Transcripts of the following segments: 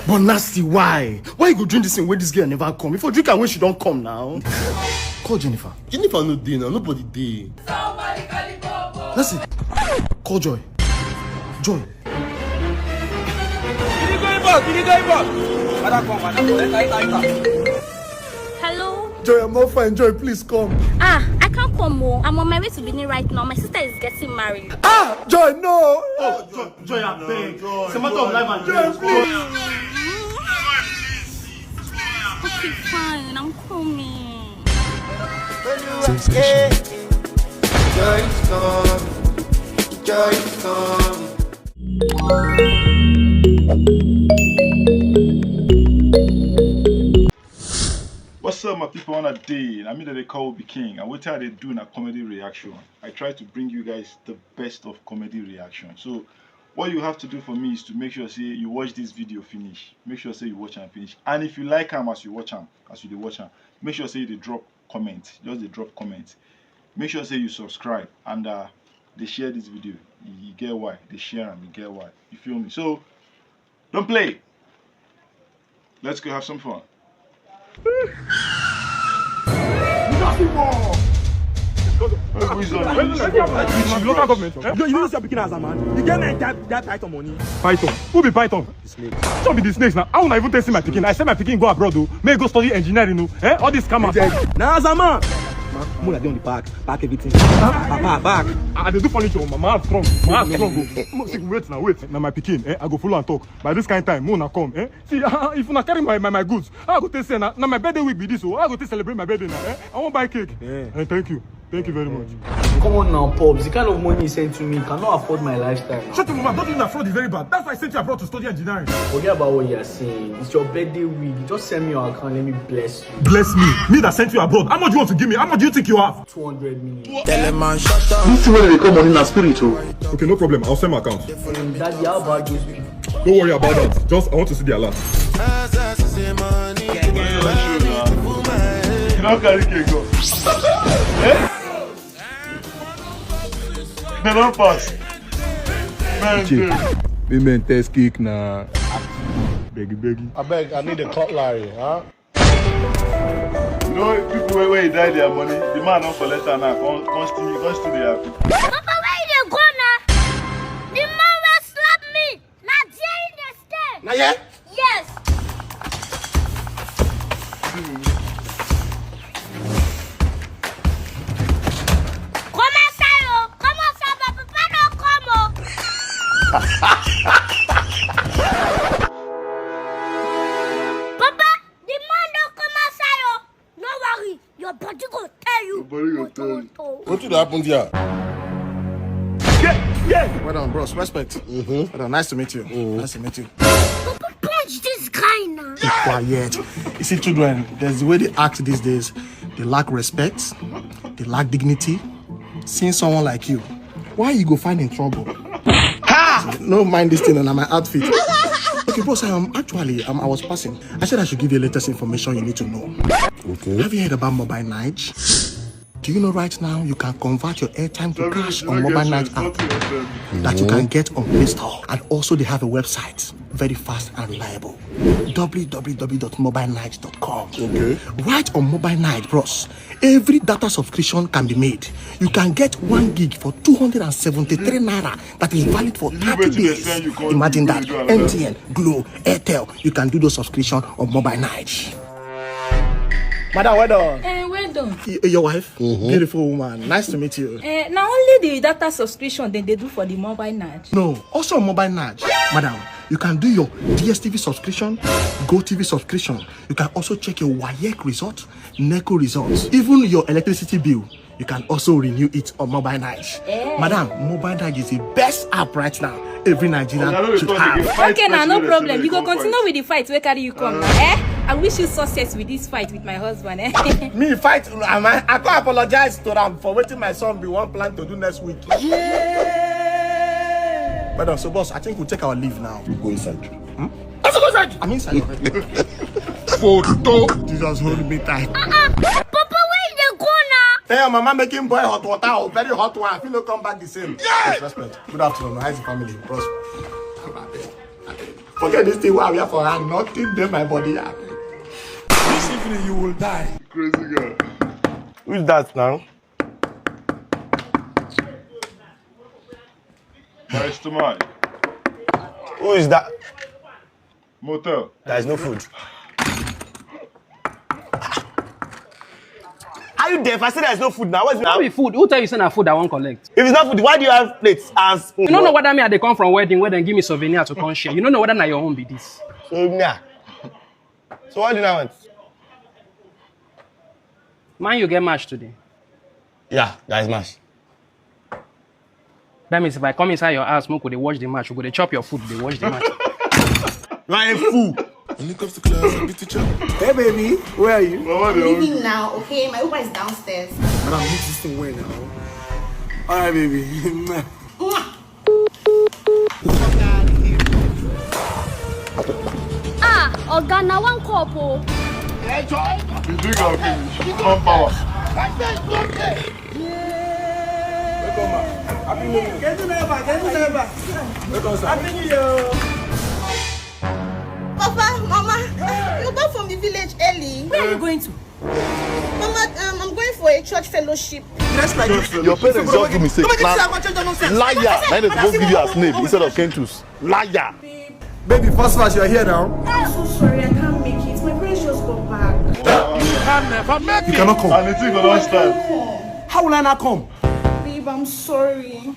But nasty, why? Why you go drink this thing when this girl never come? If you drink her when she don't come now. Call Jennifer. Jennifer no day now, nobody day. Listen. Call Joy. Joy. Hello? Joy, I'm not fine. Joy, please come. I can't come more. I'm on my way to Benin right now. My sister is getting married. Joy, no. Oh, Joy, I beg. It's a matter of life and death. Okay, fine. I'm coming. Joy is come. Joy is come. What's up, my people? On a day, I mean that they call OBIKING, and what they do in a comedy reaction. I try to bring you guys the best of comedy reaction. So, what you have to do for me is to make sure say you watch this video finish. Make sure say you watch and finish. And if you like them as you watch them, make sure say they drop comment. Just they drop comment. Make sure say you subscribe and they share this video. You get why they share and you get why. You feel me? So, don't play. Let's go have some fun. Nothing more. Who is on Local government. You know you're picking as a man. You get that Python money. Python. Who be Python? The snakes. Don't be the snakes now. I won't even test my picking. I said my picking go abroad though. May go study engineering. All these scammers. Now as a man. Mula dey on the park everything. Back. I dey do furniture. My man strong. Wait now my pikin. I go follow and talk. By this kind of time, Mona come. See, if una carry my goods, I go take say now my birthday week be this. So I go to celebrate my birthday now. I want buy cake. Thank you very much. Come on now, Pops. The kind of money you send to me cannot afford my lifestyle. Shut up, mama. Don't even afford is very bad. That's why I sent you abroad to study engineering. Forget about what you're saying. It's your birthday week. Just send me your account. Let me bless you. Bless me. Me that sent you abroad. How much you want to give me? How much do you think you have? 200 million. Tell him man, shut up. You see where they come money in a spirit, Okay, no problem. I'll send my account. Daddy, how about those people? Don't worry about that. Just I want to see the alert. You don't carry cake go. They don't pass. Women test cake now. Beggy. I beg, I need a cutlery, huh? You know, people where die their money, the man don't collect her now. Constantly happy. Papa, where you go now? The man will slap me. Now there in the stairs. Now yeah? Yes. Papa, the man don't come outside. No worry, your body go tell you. What did happen here? Yeah. Well done, bros. Respect. Well done. Nice to meet you. Nice to meet you. Papa, punch this guy now. Be quiet. You see, children, there's the way they act these days. They lack respect. They lack dignity. Seeing someone like you, why you go find in trouble? So, no mind this thing on my outfit. Okay, boss, I was passing. I said I should give you the latest information you need to know. Okay. Have you heard about Mobile Night? Do you know right now you can convert your airtime to cash on Mobile Night app that you can get on Play Store? And also they have a website, very fast and reliable, www.mobilenight.com. Okay. Right on Mobile Night, bros, every data subscription can be made. You can get 1 gig for 273 naira that is valid for 30 days. Imagine that. MTN, Glo, Airtel, you can do those subscription on Mobile Night. Madam, well done. Well done. Your wife? Beautiful woman. Nice to meet you. Now only the data subscription they do for the Mobile Night. No, also Mobile Night. Madam, you can do your DSTV subscription, GoTV subscription. You can also check your WAEC result, NECO results, even your electricity bill. You can also renew it on Mobile Night. Madam, Mobile Night is the best app right now. Every Nigerian should have. Okay, now no problem. You go continue with the fight. Where carry you come now, I wish you success with this fight with my husband, Me fight, I can't apologize to them for waiting my son be one plan to do next week. Yeah. Madam, so boss, I think we'll take our leave now. You go inside. Let's go inside. I'm inside already. Photo. Jesus, hold me tight. Papa, where you go now? Hey, mama making boy hot water, very hot one. I feel no come back the same. Yes. Respect. Good afternoon. How's the family? Prosper. Forget this thing where we are for her. Nothing there, my body. This evening you will die. Crazy girl. Who's that now? My stomach. Who is that? Motel. There is no food. Are you deaf? I said there is no food now. What's Now be food. Who tell you say na food I won't collect? If it's not food, why do you have plates and spoon? You don't know whether me I dey come from wedding where they give me souvenir to come share. You don't know whether na your own be this. So yeah. So what do you now want? Man, you get match today. Yeah, guys, mash. That means if I come inside your house, we could they watch the match. We could they chop your food. They watch the match. You are a fool. When it comes to class, I beat teacher. Hey, baby, where are you? Mama, I'm leaving now, okay? My Uber is downstairs. But I'm meeting this thing where now? All right, baby. Oga, now one couple. You drink our finish. Come power. Happy New Year. Get to never. Happy New Year. Papa, Mama, you're back from the village early. Where are you going to? Mama, I'm going for a church fellowship. Dress like this. Your parents just do mistake. Liar. Now they're supposed to give you a snake instead of kentus. Liar. Baby, first class, you're here now. I'm so sorry, I can't make it. My parents just got back. You cannot come. And the thing will not stand. How will I not come? Babe, I'm sorry. And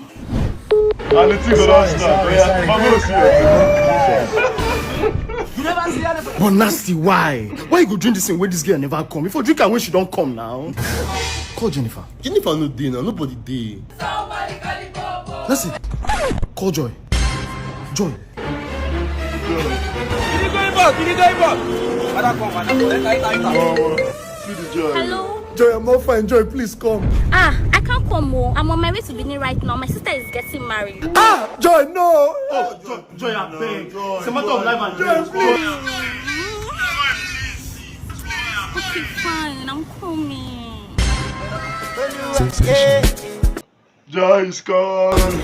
the thing will not stand. Mama will see you. But nasty, why? Why you go drink this thing when this girl never come? If you drink her when she don't come now. Call Jennifer. Jennifer no day now. Nobody day. Listen. Call Joy. Joy. Hello? Joy, I'm not fine. Joy, please come. I can't come more. I'm on my way to Benin right now. My sister is getting married. Joy, no. Oh, Joy, I beg. It's a matter of life and death. Joy, please. Okay, fine. I'm coming. Joy is gone.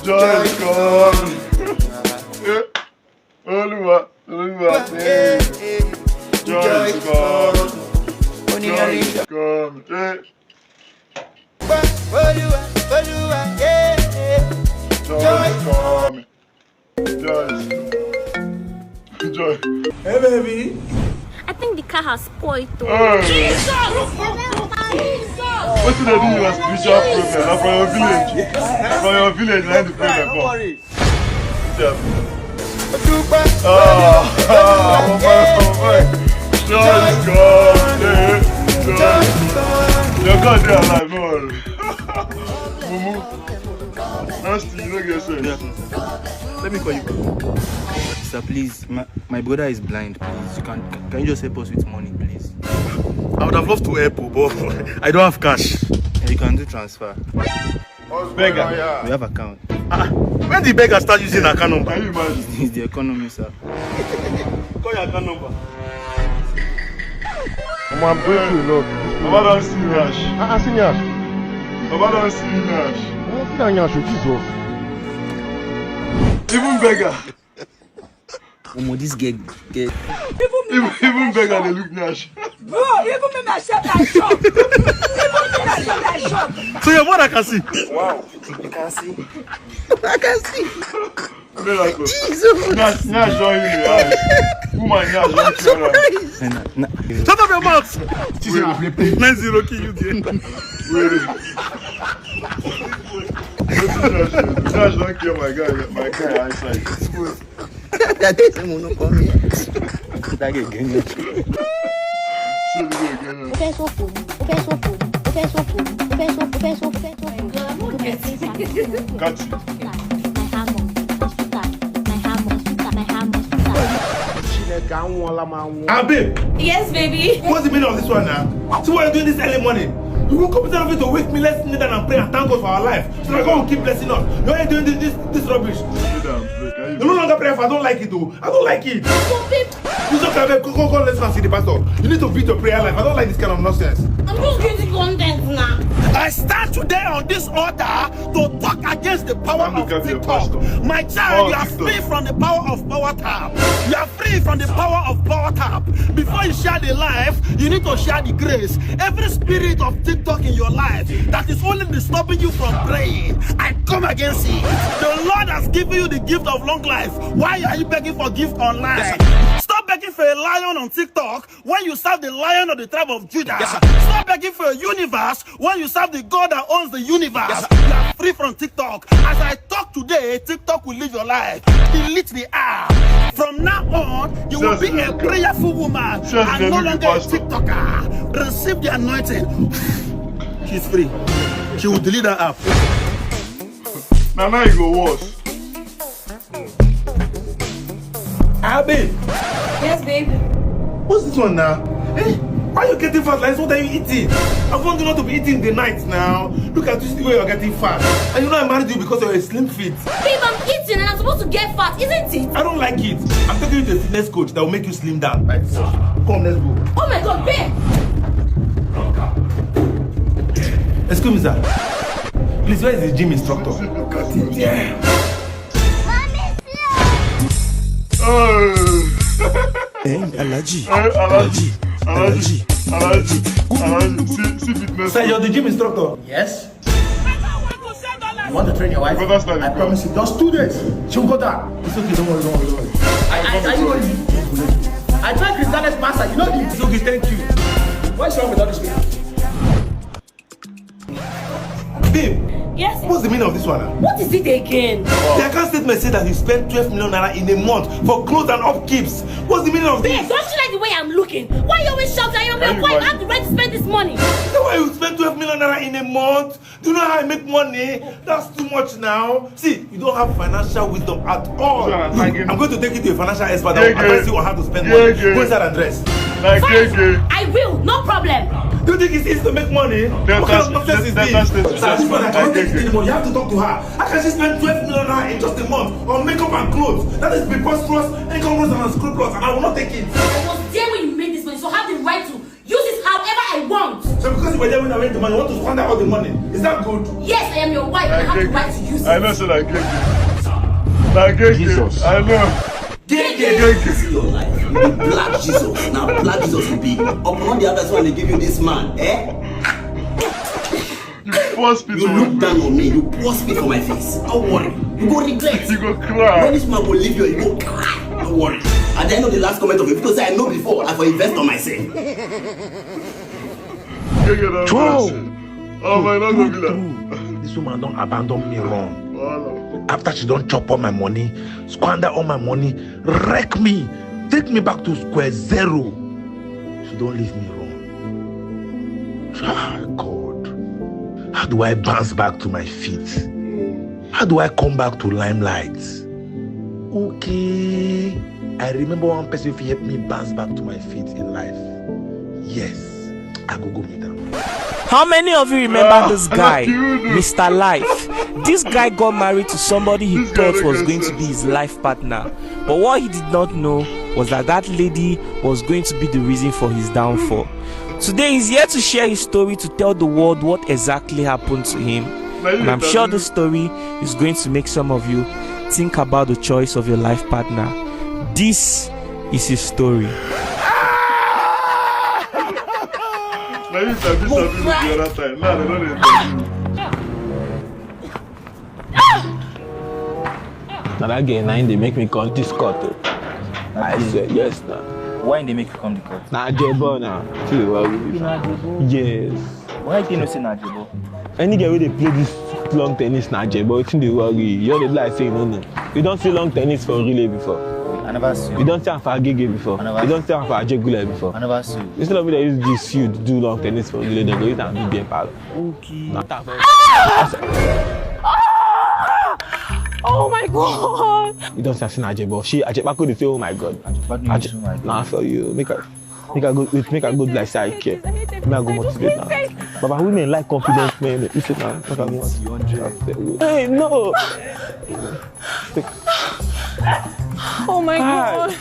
Joy is gone. Oluwa. Joy is gone. Joy is gone. Joy. Hey, baby. I think the car has spoiled. Jesus! What did they do in a spiritual program? From your village. From your village, I had to pray that God. Joy is gone. Your God, they are alive, no worry. Mumu. Nasty, you don't get sense. Let me call you. Sir, please, my brother is blind, please. Can you just help us with money, please? I would have loved to help you, but I don't have cash. You can do transfer. Beggar. We have account. When the beggar start using account number? Can you imagine? It's the economy, sir. Call your account number. I'm breaking you, Lord. Baba don't see Nash. I see Nash. Baba don't see Nash. I see Nash with Jesus. Even beggar. This get. Even beggar, they look Nash. Bro, even me myself I shop. Even me myself I shop. So your mother can see? Wow. You can see. I can see. Miracle. Jesus. Nash showing you the eyes. Woman, Nash showing you the eyes. Shut up your mouth. 9-0 kill you there. Nash don't kill my guy eyesight. That is a monopoly. That again. Babe. Yes, baby. What's the meaning of this one now? So why are you doing this early morning? You won't come down to wake me, let's kneel down and pray and thank God for our life. So that God will keep blessing us. You ain't doing this rubbish. Can you You no longer pray for. I don't like it though. I don't like it. You just have go, let's not see the pastor. You need to beat your prayer life. I don't like this kind of nonsense. I'm just getting content now. I stand today on this altar to talk against the power of TikTok. My child, you are free from the power of Power Tap. You are free from the power of Power Tap. Before you share the life, you need to share the grace. Every spirit of TikTok in your life that is only disturbing you from praying, I come against it. The Lord has given you the gift of long life. Why are you begging for gift online? Stop begging for a lion on TikTok when you serve the Lion of the tribe of Judah. Stop begging for a universe when you serve the God that owns the universe. You are free from TikTok. As I talk today, TikTok will live your life. Delete the app. From now on, you will be a prayerful woman and no longer a TikToker. Receive the anointing. She's free. She will delete that app. Now you go worse. Babe. Yes, babe. What's this one now? Hey, why are you getting fat like this? What are you eating? I want you not to be eating in the night now. Look at this way you're getting fat. And you know I married you because you're a slim fit. Babe, I'm eating and I'm supposed to get fat, isn't it? I don't like it. I'm taking you to a fitness coach that will make you slim down. Right, so come, let's go. Oh my God, babe! Excuse me, sir. Please, where is the gym instructor? Yeah. Allergy. Sir, you're the gym instructor. Yes? You want to train your wife? I promise you, just 2 days. She'll go down. It's okay, don't worry. I tried Christiana's master, you know this. It's okay, thank you. What's wrong with all this people? Babe. Yes? What's the meaning of this one? What is it again? The account statement said that he spent 12 million naira in a month for clothes and upkeeps. What's the meaning of this? Babe, don't you like the way I'm looking? Why you always shouting? Why you have the right to spend this money? Is that why you spend 12 million naira in a month? Do you know how I make money? That's too much now. See, you don't have financial wisdom at all. Look, I'm going to take you to a financial expert that will advise you on how to spend money. Go inside and dress. I will, no problem. Do you think it's easy to make money? What kind of nonsense is this? I can't take it anymore. You have to talk to her. How can she spend 12 million naira in just a month on makeup and clothes? That is preposterous, incongruous, and unscrupulous, and I will not take it. I was there when you made this money, so I have the right to use it however I want. So because you were there when I made the money, you want to squander all the money? Is that good? Yes, I am your wife, and I have the right to use it. I know, so I get Jesus. I know. This is your life. You be black Jesus. Now black Jesus will be upon the others when they give you this man. You look down on me, you pour spit on my face. Don't worry. You go regret. You go cry. When this man will leave you, you go cry. Don't worry. At the end of the last comment of it, because I know before, I will invest on myself. Oh my God, this woman don't abandon me wrong. After she don't chop all my money, squander all my money, wreck me, take me back to square zero. She don't leave me wrong. Ah, God. How do I bounce back to my feet? How do I come back to limelight? Okay. I remember one person who helped me bounce back to my feet in life. Yes, I go meet them. How many of you remember this guy, Mr. Life? This guy got married to somebody he thought was going to be his life partner. But what he did not know was that that lady was going to be the reason for his downfall. Today he's here to share his story, to tell the world what exactly happened to him. And I'm sure the story is going to make some of you think about the choice of your life partner. This is his story. Now you said this the other time. Now they don't interview. Now that game, now they make me come this court. I said yes now. Why they make you come to court? Nah, Jebo now. Yes. Why do you not say nah, Jebo? Any guy where they play this long tennis now, Jebo, it's in the worry. You're the like saying no. You don't see long tennis for relay before. I never see. You don't see for Agege before. You don't see for Ajegula before. I never see. Instead of they use this you do long tennis for relay, they go use and do their pal. Okay. Oh my God! You don't say Ajebo. She Ajeba could say, oh my God. Nah, for you. Make a good like say I care. Make a go motivate now. But women like confidence men. You sit now. Hey, no. Oh my God.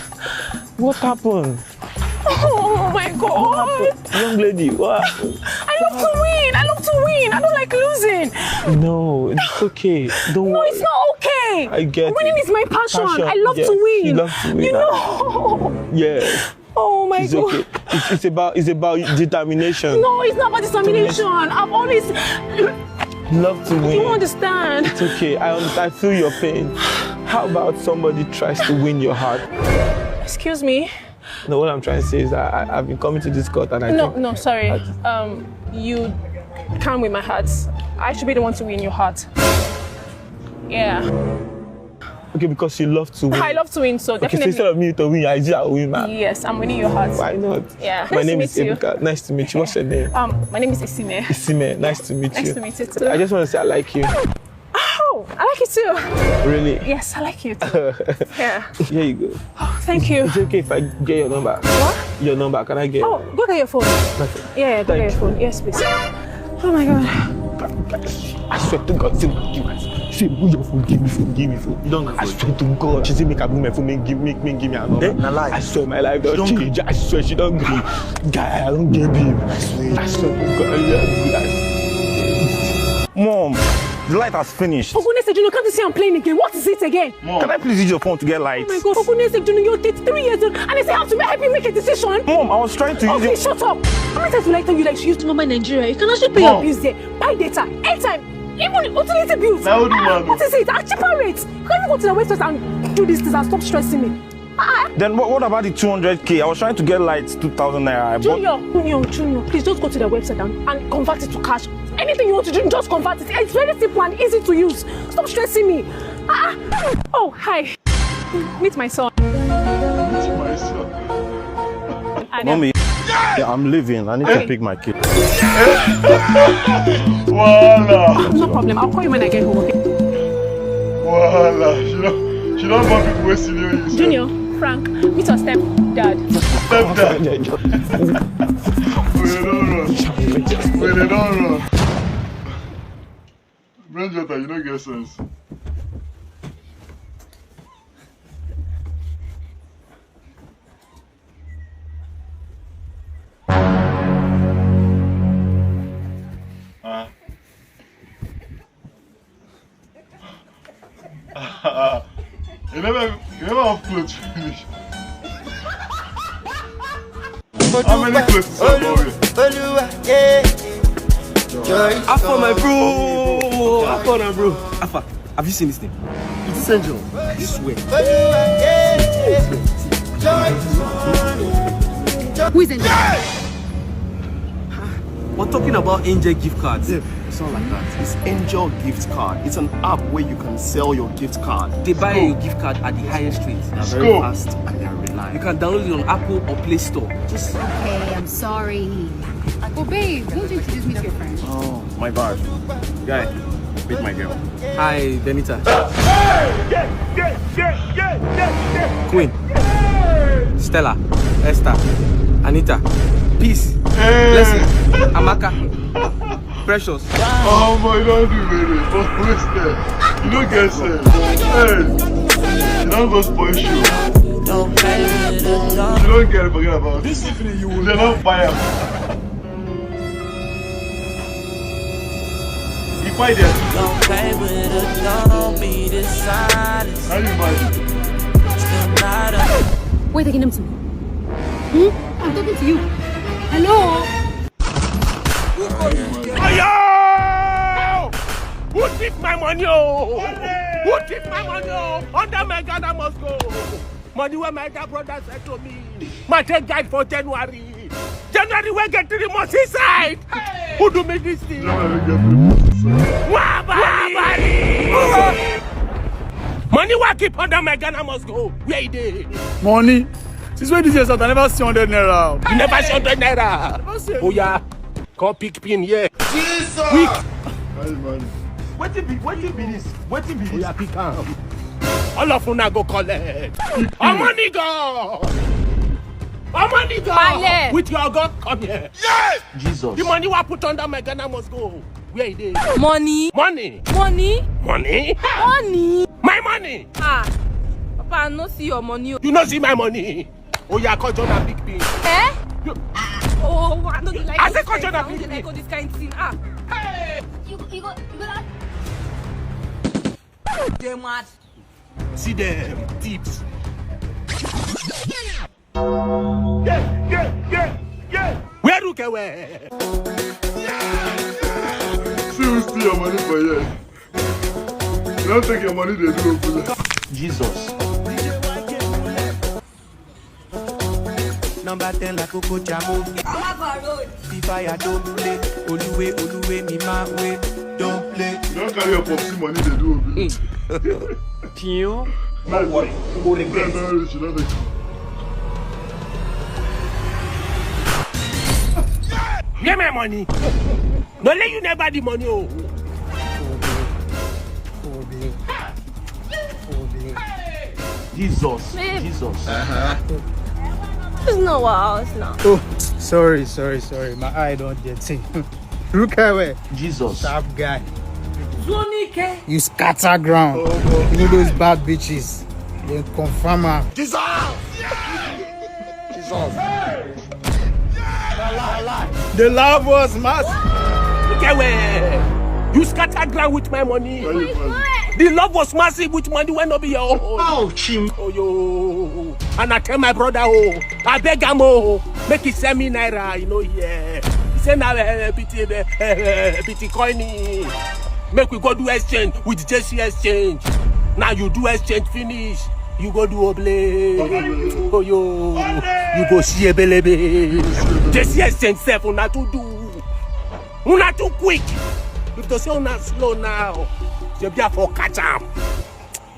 What happened? Oh my God. Young lady, what? I love to win. I don't like losing. No, it's okay. Don't No, worry. it's not okay. I get Winning it. is my passion. I love Yes, to win. You love to win. You know. Yeah. Oh my It's God. okay. It's about determination. No, it's not about determination. I've always Love to win. You understand? It's okay. I understand. I feel your pain. How about somebody tries to win your heart? Excuse me. No, what I'm trying to say is that I've been coming to this court and I think... No, sorry. You can't win my heart. I should be the one to win your heart. Yeah. Okay, because you love to win. I love to win, so definitely. Okay, so instead of me to win, I just win, man. Yes, I'm winning your heart. Why not? Yeah. My name is Nice to meet you. Nduka. Nice to meet you. What's your name? My name is Isime. Isime. Nice to meet you. Nice to meet you too. I just want to say I like you. Oh, I like you too. Really? Yes, I like you too. Yeah. Here you go. Oh, thank you. Is it okay if I get your number? What? Your number, can I get? Oh, go get your phone. Nothing. Yeah, go get your phone. Yes, please. Oh my God. I swear to God, say move your phone, give me phone. You don't I swear to God. She say make I bring my phone, give me a number. I swear my life don't change. I swear she don't agree. Guy, I don't get him. I swear to God. Mom, the light has finished. For goodness sake, Junior, can't you see I'm playing again? What is it again? Mom, can I please use your phone to get light? Oh my God, for goodness sake, Junior, you're 33 years old and they say I have to help you make a decision. Mom, I was trying to use your... shut up. How many times will I tell you like she used to number in Nigeria? You can actually pay your bills there. Buy data, airtime, even utility bills. What is it? At cheaper rates. You can't even go to the website and do these things and stop stressing me. Then what about the 200k? I was trying to get lights, 2,000 naira. Junior, please just go to the website and convert it to cash. Anything you want to do, just convert it. It's very simple and easy to use. Stop stressing me. Oh, hi. Meet my son. Meet my son. Mommy, yeah, I'm leaving. I need to pick my kid. Voila. No problem. I'll call you when I get home, okay? Voila. She don't want people wasting you. Junior, Frank, meet your stepdad. Stepdad. Wait, they don't run. Brain jotter, you don't get sense. You never have clothes finish. How many clothes is that? Alpha, my bro. Alpha, bro. Alpha, have you seen this thing? It's Angel. I swear. Who is Angel? We're talking about Angel gift cards. It's not like that. It's Angel Gift Card. It's an app where you can sell your gift card. They buy your gift card at the highest rate. They're very fast and they're reliable. You can download it on Apple or Play Store. Just okay, I'm sorry. Oh babe, won't you introduce me to your friend? Oh, my bad. Guy, meet my girl. Hi, Benita. Queen. Stella. Esther. Anita. Peace. Blessing. Amaka. Precious. Oh my God, you baby. What's that? You don't get sense. Hey, you don't go spoil you. You don't get it, forget about it. This evening you will not buy them. You buy them. How you buy them? Why are you taking them to me? I'm talking to you. Hello? Ayo! Who took my money? Who took my money? Under my God, I must go. Money where my elder brother said to me. My take guide for January. January we get 3 months inside. Hey. Who do me this thing? Money where keep under my God, I must go. Where it is? Money? Since when this year start, I never see 100 naira. You never see 100 naira. Oh yeah. Come pick pin here. Jesus! Quick! What be this? What be this? Yeah, pick up. All of una go collect. Money go! Money go! With your God, come here. Yes! Jesus. The money I put under my Ghana must go. Where it is? Money. Money. Money. Money. Money. My money. Papa, I no see your money. You not see my money. Oh, yeah, call John a big thing. Eh? Oh, I don't like I said call John a big thing. I don't like all this kind of thing. Ah. Hey! You go that? They mad. See them tips. Yeah. Where do you where? See who steal your money for you. You don't take your money, they do it. Jesus. Number 10 like Coco Jamo. If I don't play, Oluwe, me my way, don't play. You don't carry your popsy money, they do it. Tio? Don't worry, you go regret. Give me money. No let you never the money. Oh. Jesus. Babe. Jesus. It's not what else now. Oh, sorry. My eye don't get it. Look away. Jesus. Sharp guy. Zonike. You scatter ground. You know those bad bitches. They confirm her. Jesus. The love was massive. Look away. You scattered ground with my money. The love was massive with money when not be your own. Oh, chim. Oh, yo. And I tell my brother, oh, I beg him, oh, make it send me naira, you know, yeah. He said, now, Bitcoin. Make we go do exchange with JC exchange. Now you do exchange finish. You go do oblate. Oh, yo. You go see a belebe. JC exchange self, una to do. Una too quick. If the say una slow now, you be for catch up.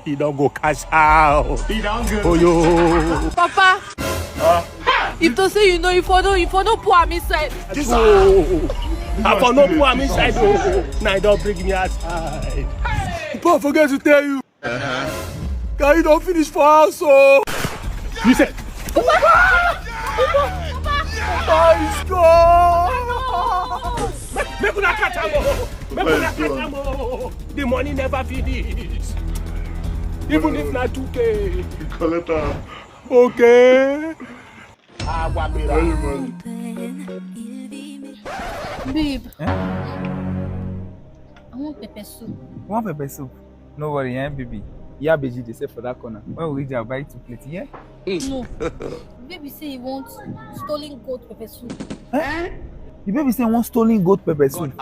He don't go catch out. He don't go. Oh, yo. Papa. If to say you know, if I don't put him inside. I for no put him inside. Oh, now don't bring me outside. But I forget to tell you. Can you don't finish for us, so. You said. Let's go. Make una catch am. The money never finish. Even if not 2K. Collect her. Okay. Babe. Eh? I want pepper soup. You want pepper soup? No worry, baby. Yeah, baby, they say for that corner. When we reach, I'll buy 2 plates, yeah? No. Baby say he wants stolen goat pepper soup. Eh? The baby say one stolen goat pepper soup.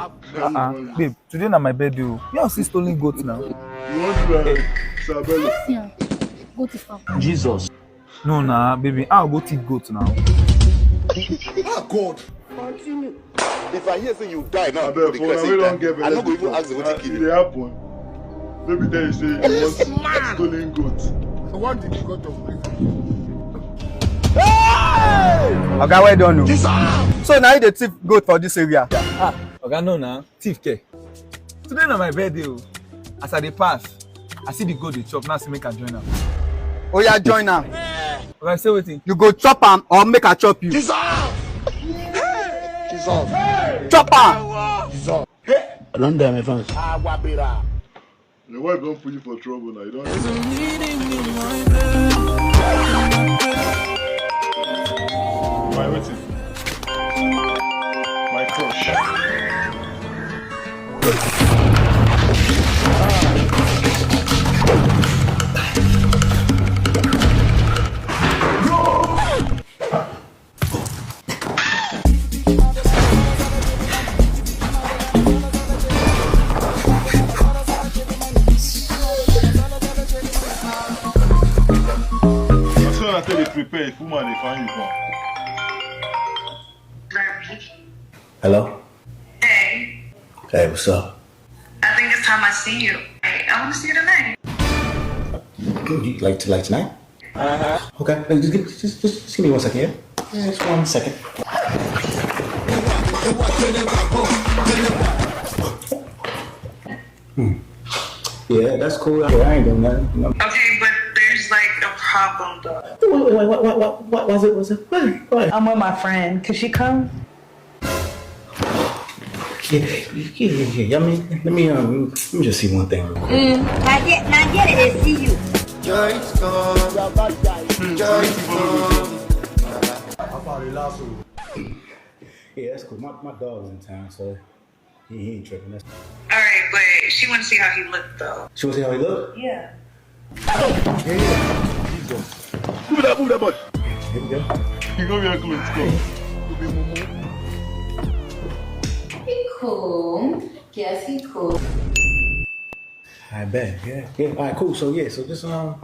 Babe, today na my birthday. You don't see stolen goat now. You want to Sabinus? Yeah. Goat is fine. Jesus. No, nah, baby. I'll go eat goat now. Oh, God. Continue. If I hear say you die now, I don't give I'm not going to ask the what to kill you. It happen. Maybe then you say you want stolen goat. So what did you go to? Okay, well done. So now you the thief goat for this area. Okay, no, nah. Thief care. Today na my birthday. As I dey pass, I see the goat dey chop. Now see make I join am. Oh yeah, join am. Okay, say wetin? You go chop am or make I chop you. Jesus. Chop am. Jesus. I don't dare my friends. Your wife don't put you for trouble now. You don't. My waiting. My crush. After they prepare, if woman they find you one. Hello? Hey, Hey, what's up? I think it's time I see you. Hey, I want to see you tonight. Like tonight? Okay, just give me 1 second, yeah? Just 1 second. Yeah, that's cool. I ain't doing nothing. You know. Okay, but there's like a problem though. What was it? What? I'm with my friend. Could she come? Yeah. I mean, let me just see one thing. Not yet they see you. Joy is gone. Joy is gone. Yeah, that's cool. My dog's in town, so he ain't tripping. That's... Alright, but she wanna see how he looked though. She wanna see how he look? Yeah. Move that boy. Here we go. You go here, let's go. He cool. Yes, he cool. I bet. Yeah. All right. Cool. So yeah. So just I'll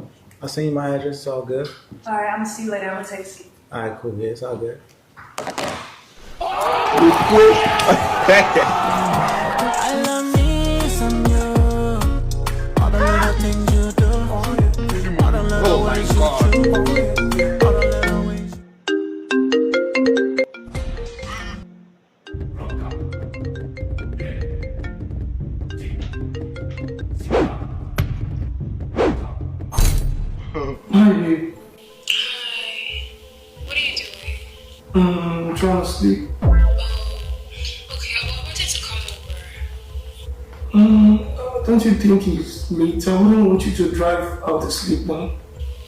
send you my address. It's all good. Alright, I'm gonna see you later. I'm gonna text you. All right. Cool. Yeah. It's all good. I love me some you. All the little things you do. All the little ways you do. All the little ways. Hi, babe. What are you doing? I'm trying to sleep. Okay, well, I wanted to come over. Don't you think it's late? I wouldn't want you to drive out to sleep now.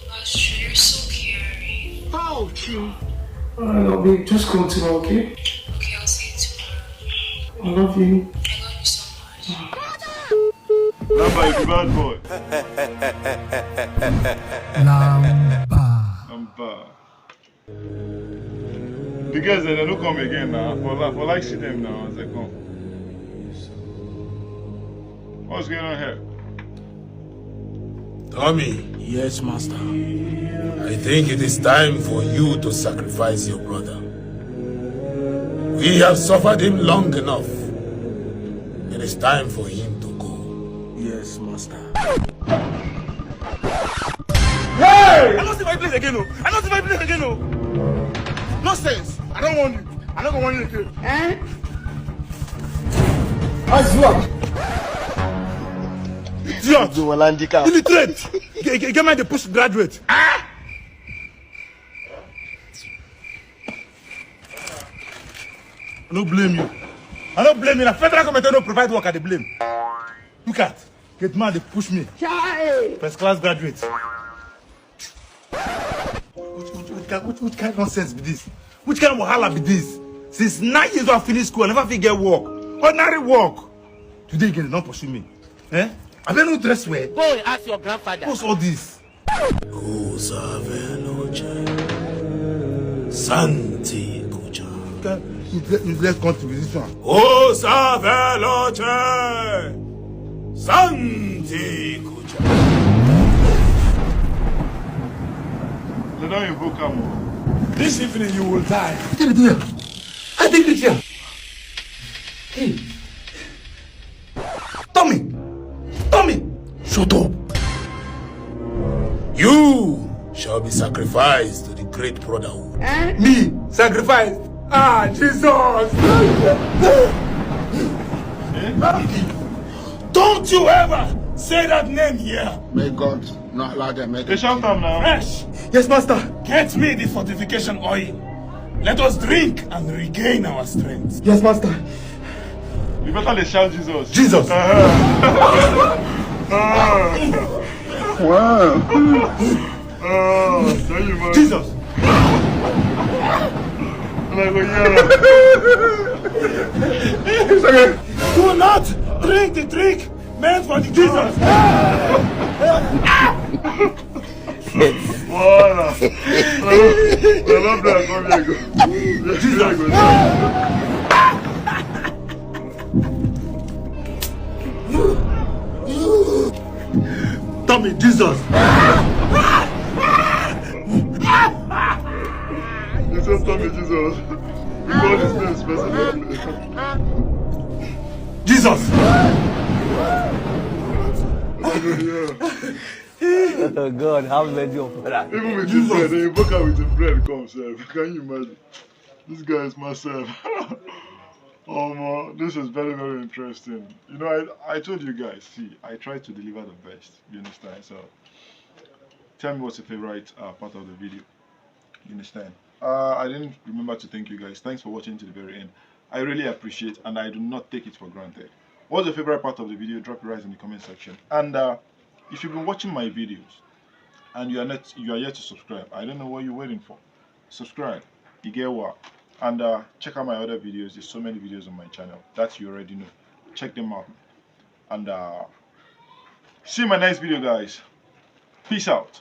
That's true, you're so caring. Ouch! Alright, babe, just come tomorrow, okay? Okay, I'll see you tomorrow. I love you. I love you so much. Lamba is a bad boy. Lamba. The guys they don't come again now. For like see them now as they come. What's going on here? Tommy. Yes, master. I think it is time for you to sacrifice your brother. We have suffered him long enough. It is time for him to go. Yes, master. Hey! I don't see my place again, no. I don't see my place again, no. Nonsense. I don't want you. I don't want you again. Eh? Idiot! Illiterate! Get me the postgraduate. Ah! I don't blame you. I don't blame you. The federal government don't provide work at the blame. Look at. Get mad, they push me. First class graduate. What kind of nonsense be this? Which kind of wahala be this? Since 9 years I finished school, I never fit get work. Ordinary work. Today again, they don't pursue me. Eh? I don't know dress well. Go and ask your grandfather. What's all this? Santi Kucha. Let's come to this one. O Saveloche. Santi Kucha. They don't invoke him. This evening you will die. I think it's here. Hey. Tommy! Tommy! Shut up. You shall be sacrificed to the great brotherhood. Me? Sacrificed? Ah, Jesus! Don't you ever say that name here. May God not allow them. They shout them now. Fresh. Yes, master. Get me the fortification oil. Let us drink and regain our strength. Yes, master. You better shout Jesus. Jesus. Wow. Jesus. It's okay. Do not drink the drink meant for the Jesus. Tommy, Jesus. You just Tommy, Jesus. You call his name specifically. Jesus. Oh God, how many of that? Even with this bread, they invoke her with the bread comes. Can you imagine? This guy is myself. This is very, very interesting. You know, I told you guys, see, I try to deliver the best. You understand? So, tell me what's your favorite part of the video. You understand? I didn't remember to thank you guys. Thanks for watching to the very end. I really appreciate and I do not take it for granted. What's your favorite part of the video? Drop your eyes in the comment section. And if you've been watching my videos, and you are yet to subscribe, I don't know what you're waiting for. Subscribe. You get what? And check out my other videos. There's so many videos on my channel that you already know. Check them out. And see you in my next video, guys. Peace out.